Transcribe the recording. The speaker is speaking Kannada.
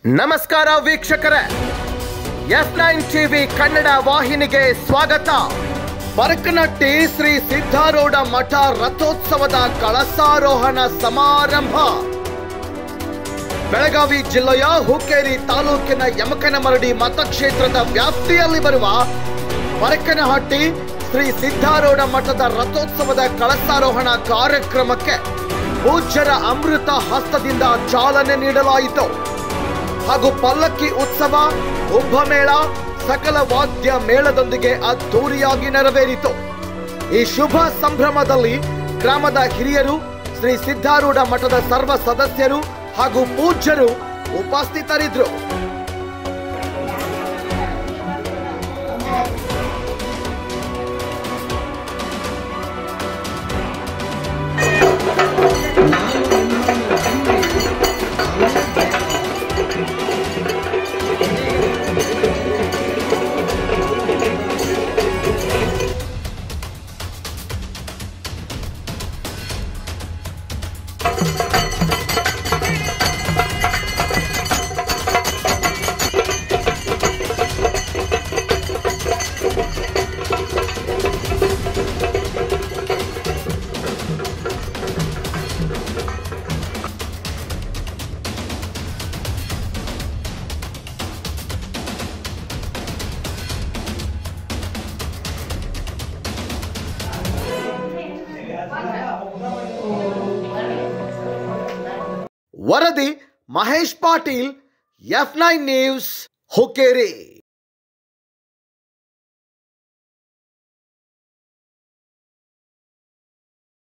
ನಮಸ್ಕಾರ ವೀಕ್ಷಕರೇ, F9 ಟಿವಿ ಕನ್ನಡ ವಾಹಿನಿಗೆ ಸ್ವಾಗತ. ಬರಕನಟ್ಟಿ ಶ್ರೀ ಸಿದ್ಧಾರೂಢ ಮಠ ರಥೋತ್ಸವದ ಕಳಸಾರೋಹಣ ಸಮಾರಂಭ ಬೆಳಗಾವಿ ಜಿಲ್ಲೆಯ ಹುಕ್ಕೇರಿ ತಾಲೂಕಿನ ಯಮಕನಮರಡಿ ಮತಕ್ಷೇತ್ರದ ವ್ಯಾಪ್ತಿಯಲ್ಲಿ ಬರುವ ಬರಕನಹಟ್ಟಿ ಶ್ರೀ ಸಿದ್ಧಾರೂಢ ಮಠದ ರಥೋತ್ಸವದ ಕಳಸಾರೋಹಣ ಕಾರ್ಯಕ್ರಮಕ್ಕೆ ಪೂಜ್ಯರ ಅಮೃತ ಹಸ್ತದಿಂದ ಚಾಲನೆ ನೀಡಲಾಯಿತು. ಹಾಗೂ ಪಲ್ಲಕ್ಕಿ ಉತ್ಸವ, ಕುಂಭಮೇಳ, ಸಕಲ ವಾದ್ಯ ಮೇಳದೊಂದಿಗೆ ಅದ್ದೂರಿಯಾಗಿ ನೆರವೇರಿತು. ಈ ಶುಭ ಸಂಭ್ರಮದಲ್ಲಿ ಗ್ರಾಮದ ಹಿರಿಯರು, ಶ್ರೀ ಸಿದ್ಧಾರೂಢ ಮಠದ ಸರ್ವ ಸದಸ್ಯರು ಹಾಗೂ ಪೂಜ್ಯರು ಉಪಸ್ಥಿತರಿದ್ದರು. ವರದಿ ಮಹೇಶ್ ಪಾಟೀಲ್, F9 ನ್ಯೂಸ್, ಹುಕ್ಕೇರಿ.